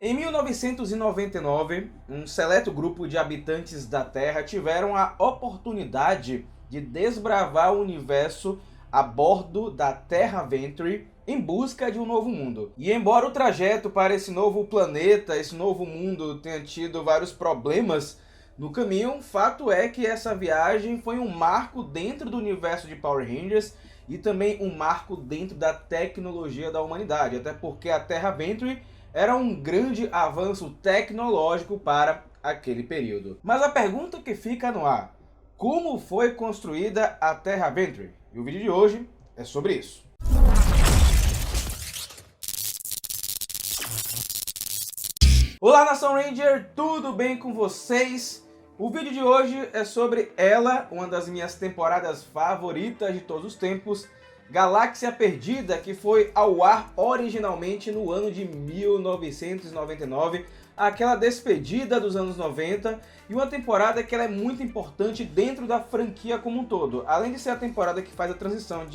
Em 1999, um seleto grupo de habitantes da Terra tiveram a oportunidade de desbravar o universo a bordo da Terra Venture em busca de um novo mundo. E embora o trajeto para esse novo planeta, esse novo mundo tenha tido vários problemas no caminho, fato é que essa viagem foi um marco dentro do universo de Power Rangers e também um marco dentro da tecnologia da humanidade, até porque a Terra Venture era um grande avanço tecnológico para aquele período. Mas a pergunta que fica no ar: como foi construída a Terra Venture? E o vídeo de hoje é sobre isso. Olá, Nação Ranger, tudo bem com vocês? O vídeo de hoje é sobre ela, uma das minhas temporadas favoritas de todos os tempos, Galáxia Perdida, que foi ao ar originalmente no ano de 1999, aquela despedida dos anos 90, e uma temporada que ela é muito importante dentro da franquia como um todo. Além de ser a temporada que faz a transição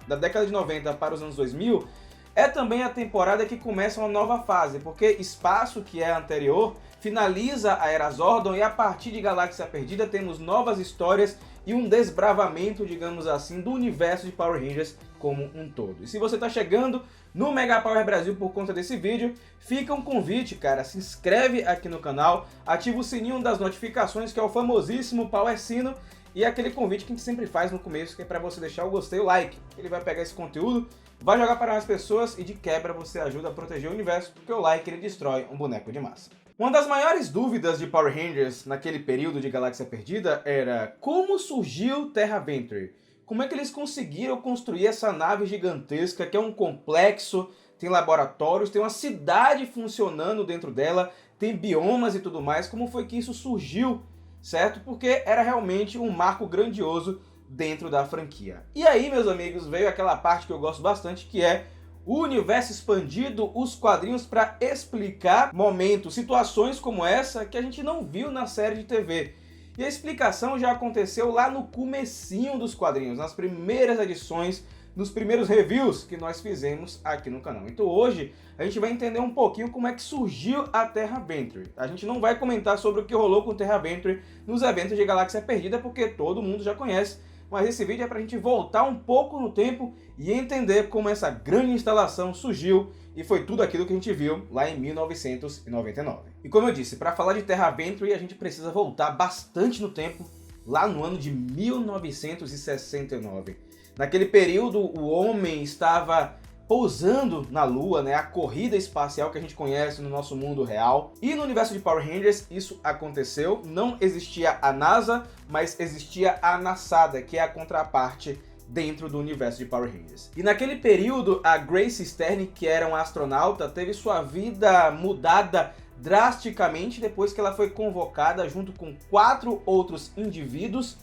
da década de 90 para os anos 2000, é também a temporada que começa uma nova fase, porque Espaço, que é a anterior, finaliza a Era Zordon e a partir de Galáxia Perdida temos novas histórias e um desbravamento, digamos assim, do universo de Power Rangers como um todo. E se você está chegando no Mega Power Brasil por conta desse vídeo, fica um convite, cara, se inscreve aqui no canal, ativa o sininho das notificações, que é o famosíssimo Power Sino, e aquele convite que a gente sempre faz no começo, que é para você deixar o gostei e o like. Ele vai pegar esse conteúdo, vai jogar para mais pessoas e de quebra você ajuda a proteger o universo, porque o like ele destrói um boneco de massa. Uma das maiores dúvidas de Power Rangers naquele período de Galáxia Perdida era como surgiu Terra Venture? Como é que eles conseguiram construir essa nave gigantesca que é um complexo, tem laboratórios, tem uma cidade funcionando dentro dela, tem biomas e tudo mais, como foi que isso surgiu, certo? Porque era realmente um marco grandioso dentro da franquia. E aí, meus amigos, veio aquela parte que eu gosto bastante, que é o universo expandido, os quadrinhos para explicar momentos, situações como essa que a gente não viu na série de TV. E a explicação já aconteceu lá no comecinho dos quadrinhos, nas primeiras edições, nos primeiros reviews que nós fizemos aqui no canal. Então hoje a gente vai entender um pouquinho como é que surgiu a Terra Venture. A gente não vai comentar sobre o que rolou com Terra Venture nos eventos de Galáxia Perdida, porque todo mundo já conhece, mas esse vídeo é para a gente voltar um pouco no tempo e entender como essa grande instalação surgiu e foi tudo aquilo que a gente viu lá em 1999. E como eu disse, para falar de Terra Venture a gente precisa voltar bastante no tempo, lá no ano de 1969. Naquele período o homem estava pousando na Lua, né, a corrida espacial que a gente conhece no nosso mundo real. E no universo de Power Rangers isso aconteceu, não existia a NASA, mas existia a NASADA, que é a contraparte dentro do universo de Power Rangers. E naquele período a Grace Stern, que era uma astronauta, teve sua vida mudada drasticamente depois que ela foi convocada junto com 4 outros indivíduos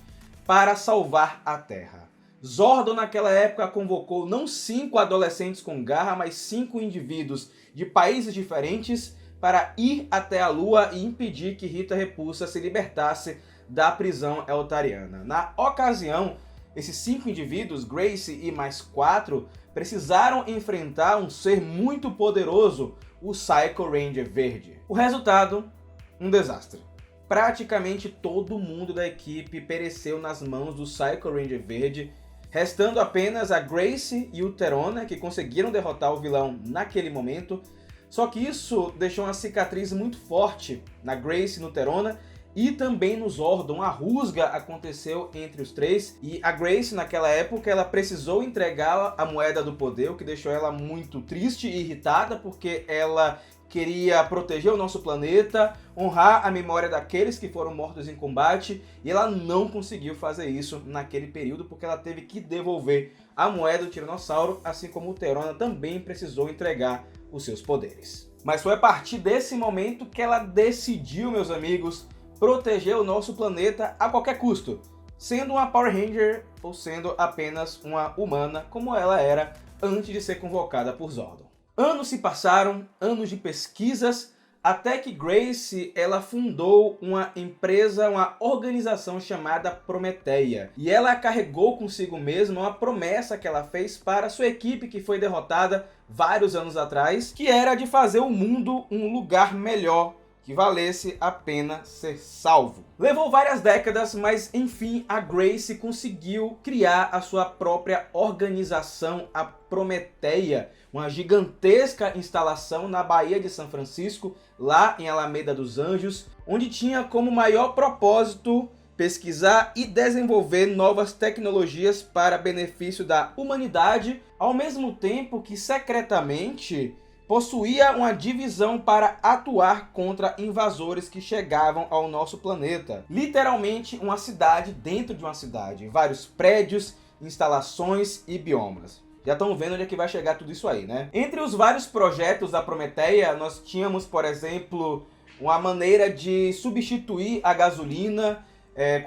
para salvar a Terra. Zordon naquela época convocou não 5 adolescentes com garra, mas 5 indivíduos de países diferentes para ir até a Lua e impedir que Rita Repulsa se libertasse da prisão eltariana. Na ocasião, esses 5 indivíduos, Grace e mais 4, precisaram enfrentar um ser muito poderoso, o Psycho Ranger Verde. O resultado, um desastre. Praticamente todo mundo da equipe pereceu nas mãos do Psycho Ranger Verde, restando apenas a Grace e o Terona, que conseguiram derrotar o vilão naquele momento. Só que isso deixou uma cicatriz muito forte na Grace e no Terona, e também no Zordon. A rusga aconteceu entre os três, e a Grace naquela época ela precisou entregar a moeda do poder, o que deixou ela muito triste e irritada, porque ela queria proteger o nosso planeta, honrar a memória daqueles que foram mortos em combate, e ela não conseguiu fazer isso naquele período, porque ela teve que devolver a moeda do Tiranossauro, assim como o Terona também precisou entregar os seus poderes. Mas foi a partir desse momento que ela decidiu, meus amigos, proteger o nosso planeta a qualquer custo, sendo uma Power Ranger ou sendo apenas uma humana, como ela era antes de ser convocada por Zordon. Anos se passaram, anos de pesquisas, Até que Grace, ela fundou uma empresa, uma organização chamada Prometeia. E ela carregou consigo mesma uma promessa que ela fez para sua equipe que foi derrotada vários anos atrás, que era de fazer o mundo um lugar melhor, que valesse a pena ser salvo. Levou várias décadas, mas enfim a Grace conseguiu criar a sua própria organização, a Prometeia, uma gigantesca instalação na Baía de São Francisco, lá em Alameda dos Anjos, onde tinha como maior propósito pesquisar e desenvolver novas tecnologias para benefício da humanidade, ao mesmo tempo que secretamente possuía uma divisão para atuar contra invasores que chegavam ao nosso planeta. Literalmente uma cidade dentro de uma cidade, vários prédios, instalações e biomas. Já estão vendo onde é que vai chegar tudo isso aí, né? Entre os vários projetos da Prometeia, nós tínhamos, por exemplo, uma maneira de substituir a gasolina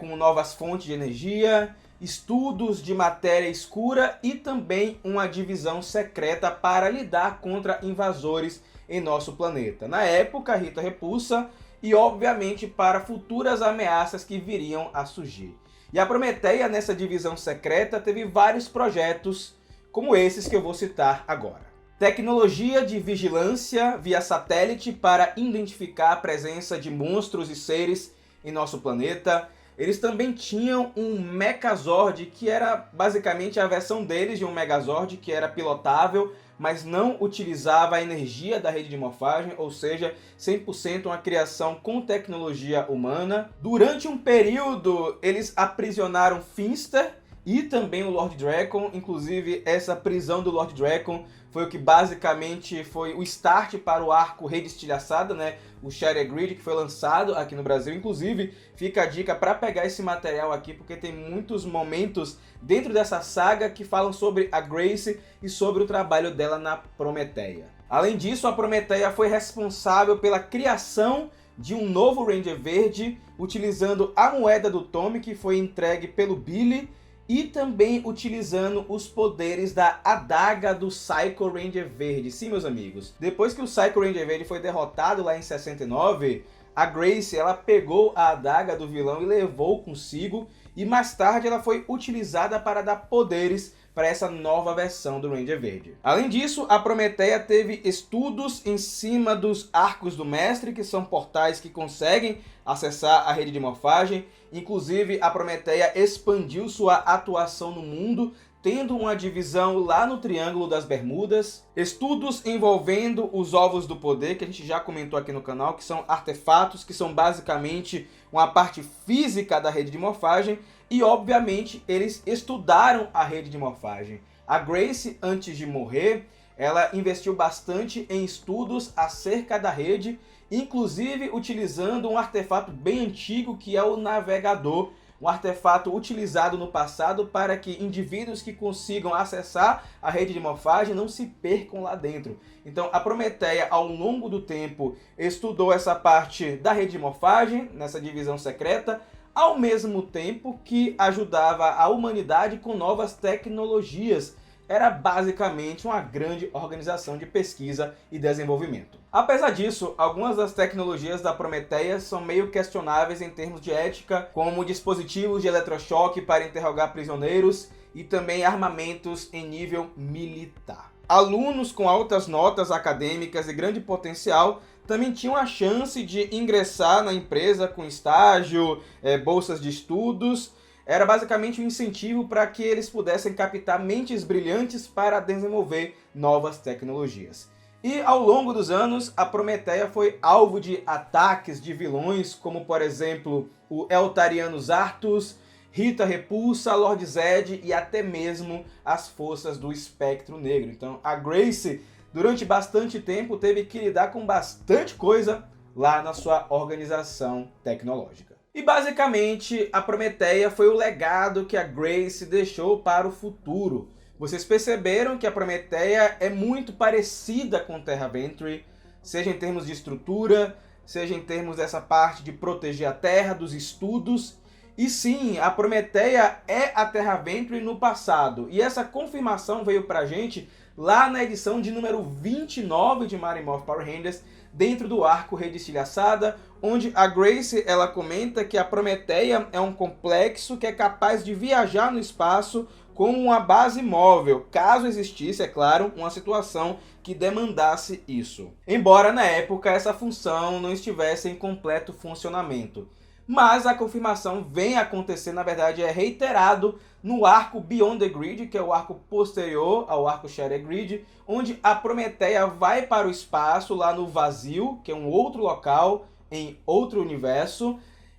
com novas fontes de energia, estudos de matéria escura e também uma divisão secreta para lidar contra invasores em nosso planeta. Na época, Rita Repulsa, e obviamente para futuras ameaças que viriam a surgir. E a Prometeia, nessa divisão secreta, teve vários projetos como esses que eu vou citar agora. Tecnologia de vigilância via satélite para identificar a presença de monstros e seres em nosso planeta. Eles também tinham um Mechazord, que era basicamente a versão deles de um Megazord, que era pilotável, mas não utilizava a energia da rede de morfagem, ou seja, 100% uma criação com tecnologia humana. Durante um período, eles aprisionaram Finster e também o Lord Drakkon. Inclusive, essa prisão do Lord Drakkon foi o que basicamente foi o start para o arco Rede Estilhaçada, né? O Shattered Grid, que foi lançado aqui no Brasil. Inclusive, fica a dica para pegar esse material aqui, porque tem muitos momentos dentro dessa saga que falam sobre a Grace e sobre o trabalho dela na Prometeia. Além disso, a Prometeia foi responsável pela criação de um novo Ranger Verde, utilizando a moeda do Tommy, que foi entregue pelo Billy, e também utilizando os poderes da adaga do Psycho Ranger Verde. Sim, meus amigos, depois que o Psycho Ranger Verde foi derrotado lá em 69, a Grace, ela pegou a adaga do vilão e levou consigo, e mais tarde ela foi utilizada para dar poderes para essa nova versão do Ranger Verde. Além disso, a Prometeia teve estudos em cima dos arcos do mestre, que são portais que conseguem acessar a rede de morfagem. Inclusive, a Prometeia expandiu sua atuação no mundo, tendo uma divisão lá no Triângulo das Bermudas. Estudos envolvendo os Ovos do Poder, que a gente já comentou aqui no canal, que são artefatos, que são basicamente uma parte física da rede de morfagem. E, obviamente, eles estudaram a rede de morfagem. A Grace, antes de morrer, ela investiu bastante em estudos acerca da rede, inclusive utilizando um artefato bem antigo que é o Navegador, um artefato utilizado no passado para que indivíduos que consigam acessar a rede de morfagem não se percam lá dentro. Então a Prometeia, ao longo do tempo, estudou essa parte da rede de morfagem, nessa divisão secreta, ao mesmo tempo que ajudava a humanidade com novas tecnologias. Era basicamente uma grande organização de pesquisa e desenvolvimento. Apesar disso, algumas das tecnologias da Prometeia são meio questionáveis em termos de ética, como dispositivos de eletrochoque para interrogar prisioneiros e também armamentos em nível militar. Alunos com altas notas acadêmicas e grande potencial também tinham a chance de ingressar na empresa com estágio, bolsas de estudos. Era basicamente um incentivo para que eles pudessem captar mentes brilhantes para desenvolver novas tecnologias. E ao longo dos anos, a Prometeia foi alvo de ataques de vilões, como por exemplo o Eltarianos Artus, Rita Repulsa, Lord Zed e até mesmo as forças do Espectro Negro. Então a Grace, durante bastante tempo, teve que lidar com bastante coisa lá na sua organização tecnológica. E basicamente a Prometeia foi o legado que a Grace deixou para o futuro. Vocês perceberam que a Prometeia é muito parecida com Terra Venture, seja em termos de estrutura, seja em termos dessa parte de proteger a Terra, dos estudos. E sim, a Prometeia é a Terra Venture no passado. E essa confirmação veio pra gente lá na edição de número 29 de Mighty Morphin Power Rangers, dentro do arco Rei de Estilhaçada, onde a Grace ela comenta que a Prometeia é um complexo que é capaz de viajar no espaço como uma base móvel, caso existisse, é claro, uma situação que demandasse isso. Embora na época essa função não estivesse em completo funcionamento. Mas a confirmação vem acontecer, na verdade é reiterado no arco Beyond the Grid, que é o arco posterior ao arco Shattered Grid, onde a Prometeia vai para o espaço, lá no vazio, que é um outro local, em outro universo,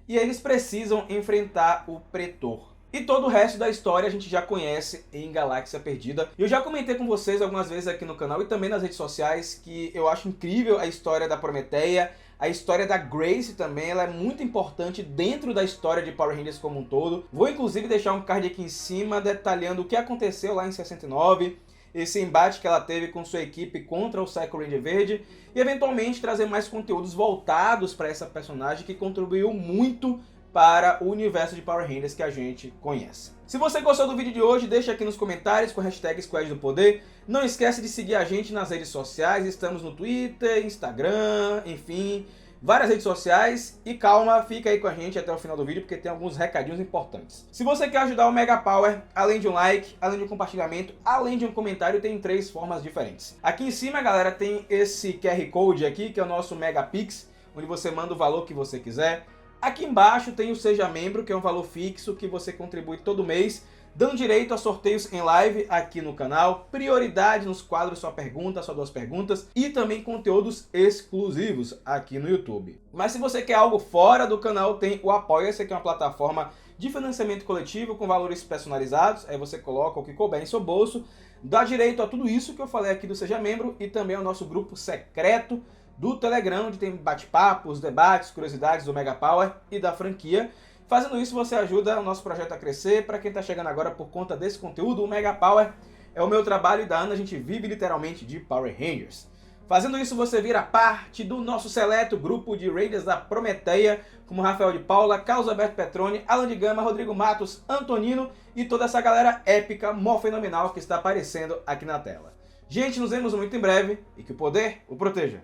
e eles precisam enfrentar o Pretor. E todo o resto da história a gente já conhece em Galáxia Perdida. Eu já comentei com vocês algumas vezes aqui no canal e também nas redes sociais que eu acho incrível a história da Prometeia, a história da Grace também, ela é muito importante dentro da história de Power Rangers como um todo. Vou inclusive deixar um card aqui em cima detalhando o que aconteceu lá em 69, esse embate que ela teve com sua equipe contra o Psycho Ranger Verde e eventualmente trazer mais conteúdos voltados para essa personagem que contribuiu muito para o universo de Power Rangers que a gente conhece. Se você gostou do vídeo de hoje, deixa aqui nos comentários com a hashtag Squad do Poder. Não esquece de seguir a gente nas redes sociais, estamos no Twitter, Instagram, enfim, várias redes sociais. E calma, fica aí com a gente até o final do vídeo porque tem alguns recadinhos importantes. Se você quer ajudar o Mega Power, além de um like, além de um compartilhamento, além de um comentário, tem 3 formas diferentes. Aqui em cima, galera, tem esse QR Code aqui, que é o nosso Mega Pix, onde você manda o valor que você quiser. Aqui embaixo tem o Seja Membro, que é um valor fixo que você contribui todo mês, dando direito a sorteios em live aqui no canal, prioridade nos quadros Sua Pergunta, Só Duas Perguntas e também conteúdos exclusivos aqui no YouTube. Mas se você quer algo fora do canal, tem o Apoia-se, que é uma plataforma de financiamento coletivo com valores personalizados, aí você coloca o que couber em seu bolso, dá direito a tudo isso que eu falei aqui do Seja Membro e também ao nosso grupo secreto do Telegram, onde tem bate-papos, debates, curiosidades do Mega Power e da franquia. Fazendo isso, você ajuda o nosso projeto a crescer. Para quem está chegando agora por conta desse conteúdo, o Mega Power é o meu trabalho e da Ana a gente vive literalmente de Power Rangers. Fazendo isso, você vira parte do nosso seleto grupo de Rangers da Prometeia, como Rafael de Paula, Carlos Alberto Petroni, Alan de Gama, Rodrigo Matos, Antonino e toda essa galera épica, mó fenomenal que está aparecendo aqui na tela. Gente, nos vemos muito em breve e que o poder o proteja.